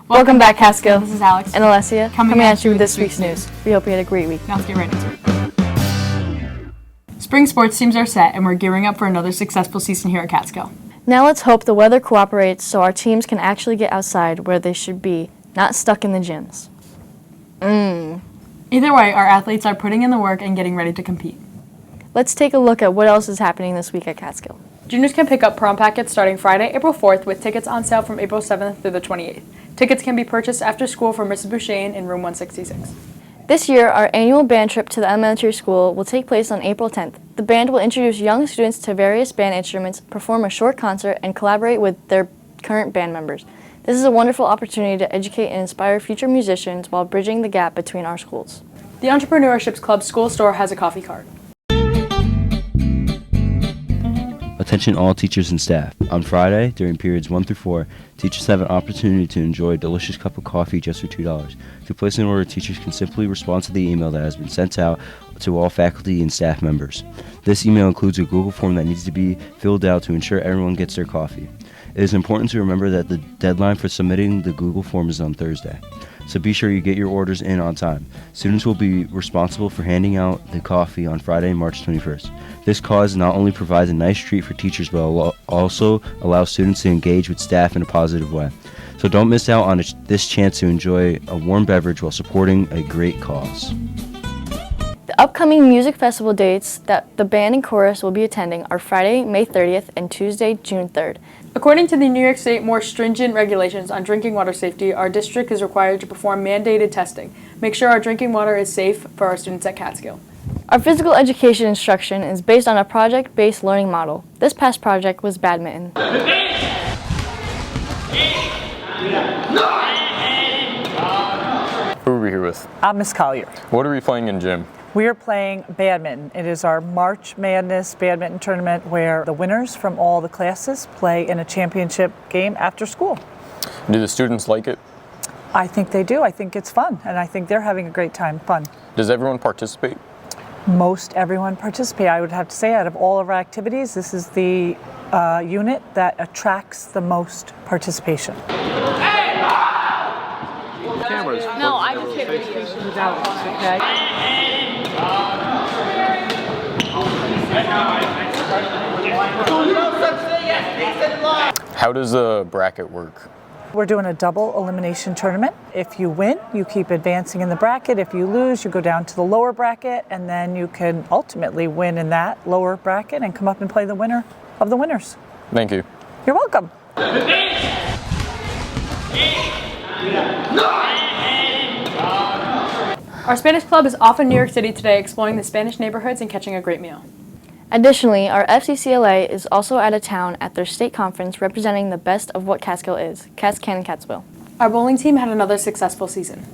Welcome back, Catskill. This is Alex and Alessia coming at you with this week's news. We hope you had a great week. Now let's get right into it. Spring sports teams are set, and we're gearing up for another successful season here at Catskill. Now let's hope the weather cooperates so our teams can actually get outside where they should be, not stuck in the gyms. Either way, our athletes are putting in the work and getting ready to compete. Let's take a look at what else is happening this week at Catskill. Juniors can pick up prom packets starting Friday, April 4th, with tickets on sale from April 7th through the 28th. Tickets can be purchased after school from Mrs. Bouchain in room 166. This year, our annual band trip to the elementary school will take place on April 10th. The band will introduce young students to various band instruments, perform a short concert, and collaborate with their current band members. This is a wonderful opportunity to educate and inspire future musicians while bridging the gap between our schools. The Entrepreneurship Club school store has a coffee cart. Attention all teachers and staff. On Friday, during periods 1 through 4, teachers have an opportunity to enjoy a delicious cup of coffee just for $2. To place an order, teachers can simply respond to the email that has been sent out to all faculty and staff members. This email includes a Google form that needs to be filled out to ensure everyone gets their coffee. It is important to remember that the deadline for submitting the Google form is on Thursday, so be sure you get your orders in on time. Students will be responsible for handing out the coffee on Friday, March 21st. This cause not only provides a nice treat for teachers, but also allows students to engage with staff in a positive way. So don't miss out on this chance to enjoy a warm beverage while supporting a great cause. The upcoming music festival dates that the band and chorus will be attending are Friday, May 30th and Tuesday, June 3rd. According to the New York State more stringent regulations on drinking water safety, our district is required to perform mandated testing. Make sure our drinking water is safe for our students at Catskill. Our physical education instruction is based on a project-based learning model. This past project was badminton. Who are we here with? I'm Miss Collier. What are we playing in gym? We are playing badminton. It is our March Madness badminton tournament where the winners from all the classes play in a championship game after school. Do the students like it? I think they do. I think it's fun, and I think they're having a great time. Fun. Does everyone participate? Most everyone participate. I would have to say out of all of our activities, this is the unit that attracts the most participation. Cameras. No, I just can't videos without okay? How does a bracket work? We're doing a double elimination tournament. If you win, you keep advancing in the bracket. If you lose, you go down to the lower bracket, and then you can ultimately win in that lower bracket and come up and play the winner of the winners. Thank you. You're welcome. Our Spanish club is off in New York City today exploring the Spanish neighborhoods and catching a great meal. Additionally, our FCCLA is also out of town at their state conference representing the best of what Catskill is, Cats Can and Cats Will. Our bowling team had another successful season.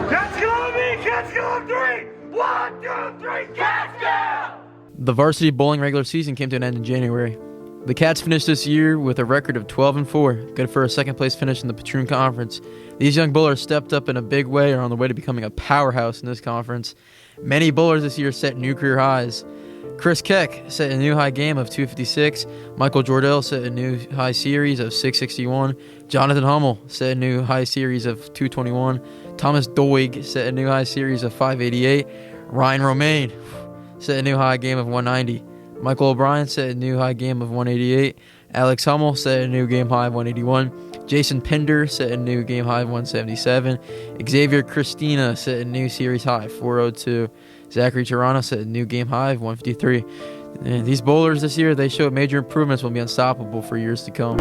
Catskill on me! Catskill on 3! 1, 2, 3, Catskill! The varsity bowling regular season came to an end in January. The Cats finished this year with a record of 12-4, good for a second-place finish in the Patroon Conference. These young bowlers stepped up in a big way and are on the way to becoming a powerhouse in this conference. Many bowlers this year set new career highs. Chris Keck set a new high game of 256. Michael Jordell set a new high series of 661. Jonathan Hummel set a new high series of 221. Thomas Doig set a new high series of 588. Ryan Romaine set a new high game of 190. Michael O'Brien set a new high game of 188. Alex Hummel set a new game high of 181. Jason Pinder set a new game high of 177. Xavier Christina set a new series high of 402. Zachary Tirana set a new game high of 153. And these bowlers this year, they showed major improvements will be unstoppable for years to come.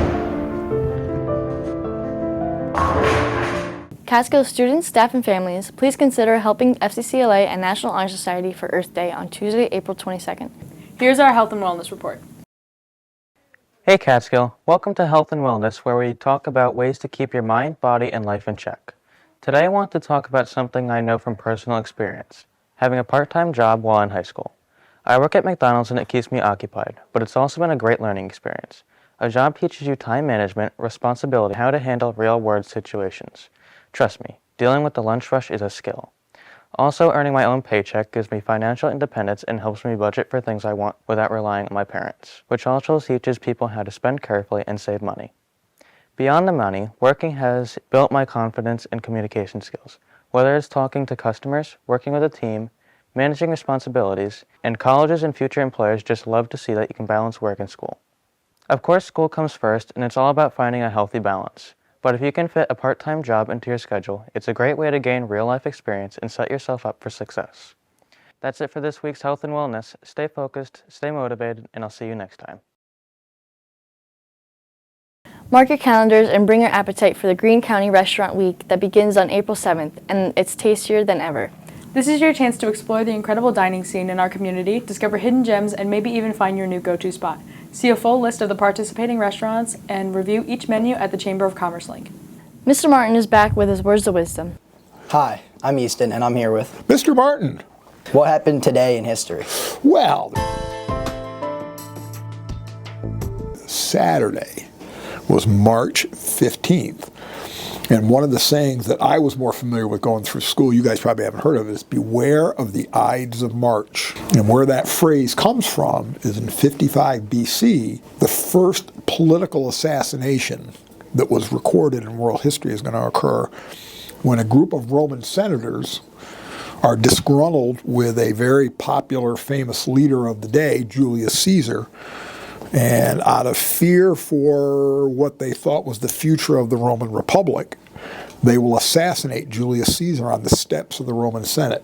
Catskill students, staff, and families, please consider helping FCCLA and National Honor Society for Earth Day on Tuesday, April 22nd. Here's our health and wellness report. Hey Catskill, welcome to Health and Wellness, where we talk about ways to keep your mind, body, and life in check. Today I want to talk about something I know from personal experience, having a part-time job while in high school. I work at McDonald's and it keeps me occupied, but it's also been a great learning experience. A job teaches you time management, responsibility, and how to handle real-world situations. Trust me, dealing with the lunch rush is a skill. Also, earning my own paycheck gives me financial independence and helps me budget for things I want without relying on my parents, which also teaches people how to spend carefully and save money. Beyond the money, working has built my confidence and communication skills, whether it's talking to customers, working with a team, managing responsibilities, and colleges and future employers just love to see that you can balance work and school. Of course, school comes first, and it's all about finding a healthy balance. But if you can fit a part-time job into your schedule, it's a great way to gain real-life experience and set yourself up for success. That's it for this week's Health and Wellness. Stay focused, stay motivated, and I'll see you next time. Mark your calendars and bring your appetite for the Greene County Restaurant Week that begins on April 7th, and it's tastier than ever. This is your chance to explore the incredible dining scene in our community, discover hidden gems, and maybe even find your new go-to spot. See a full list of the participating restaurants and review each menu at the Chamber of Commerce link. Mr. Martin is back with his words of wisdom. Hi, I'm Easton, and I'm here with Mr. Martin. What happened today in history? Well, Saturday was March 15th. And one of the sayings that I was more familiar with going through school, you guys probably haven't heard of it, is beware of the Ides of March. And where that phrase comes from is in 55 BC, the first political assassination that was recorded in world history is going to occur when a group of Roman senators are disgruntled with a very popular, famous leader of the day, Julius Caesar, and out of fear for what they thought was the future of the Roman Republic, they will assassinate Julius Caesar on the steps of the Roman Senate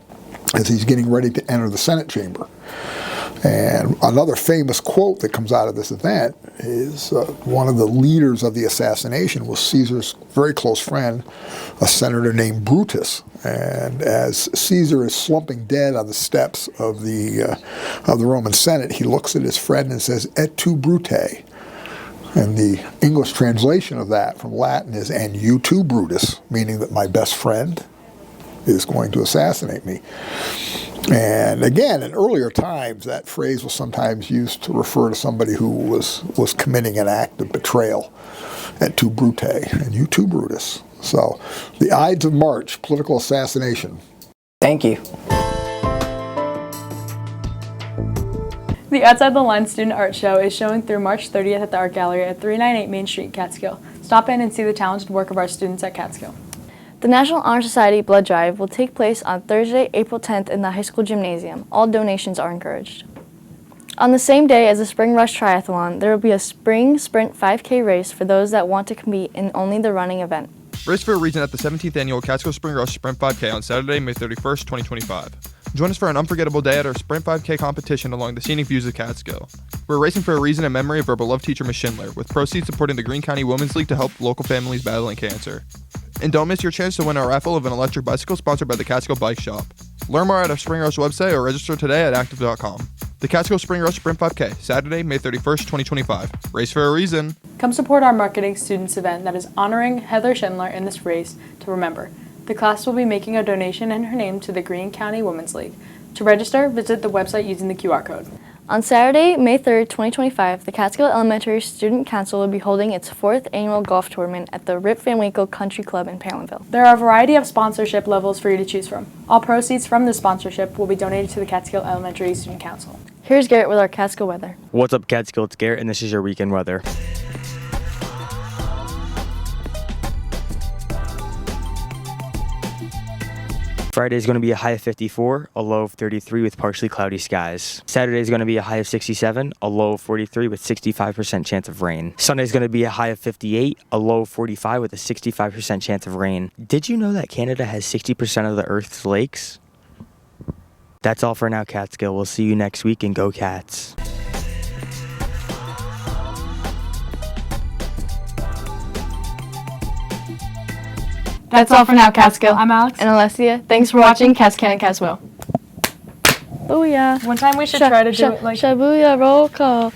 as he's getting ready to enter the Senate chamber. And another famous quote that comes out of this event is one of the leaders of the assassination was Caesar's very close friend, a senator named Brutus. And as Caesar is slumping dead on the steps of the Roman Senate, he looks at his friend and says, "Et tu, Brute?" And the English translation of that from Latin is, "And you too, Brutus," meaning that my best friend is going to assassinate me. And again, in earlier times, that phrase was sometimes used to refer to somebody who was committing an act of betrayal. Et tu, Brute, and you too, Brutus. So, the Ides of March, political assassination. Thank you. The Outside the Line Student Art Show is showing through March 30th at the Art Gallery at 398 Main Street, Catskill. Stop in and see the talented work of our students at Catskill. The National Honor Society Blood Drive will take place on Thursday, April 10th in the high school gymnasium. All donations are encouraged. On the same day as the Spring Rush Triathlon, there will be a Spring Sprint 5K race for those that want to compete in only the running event. Race for a reason at the 17th Annual Catskill Spring Rush Sprint 5K on Saturday, May 31st, 2025. Join us for an unforgettable day at our Sprint 5K competition along the scenic views of Catskill. We're racing for a reason in memory of our beloved teacher, Ms. Schindler, with proceeds supporting the Greene County Women's League to help local families battling cancer. And don't miss your chance to win our raffle of an electric bicycle sponsored by the Catskill Bike Shop. Learn more at our Spring Rush website or register today at active.com. The Catskill Spring Rush Sprint 5K, Saturday, May 31st, 2025. Race for a reason. Come support our marketing students event that is honoring Heather Schindler in this race to remember. The class will be making a donation in her name to the Greene County Women's League. To register, visit the website using the QR code. On Saturday, May 3rd, 2025, the Catskill Elementary Student Council will be holding its 4th annual golf tournament at the Rip Van Winkle Country Club in Palinville. There are a variety of sponsorship levels for you to choose from. All proceeds from this sponsorship will be donated to the Catskill Elementary Student Council. Here's Garrett with our Catskill weather. What's up, Catskill? It's Garrett, and this is your weekend weather. Friday is going to be a high of 54, a low of 33 with partially cloudy skies. Saturday is going to be a high of 67, a low of 43 with 65% chance of rain. Sunday is going to be a high of 58, a low of 45 with a 65% chance of rain. Did you know that Canada has 60% of the Earth's lakes? That's all for now, Catskill. We'll see you next week, and go Cats. That's all for now, Catskill. I'm Alex. And Alessia, thanks for watching Catskill and Catskill. Booyah. One time we should try to do it like... Shabuya roll call.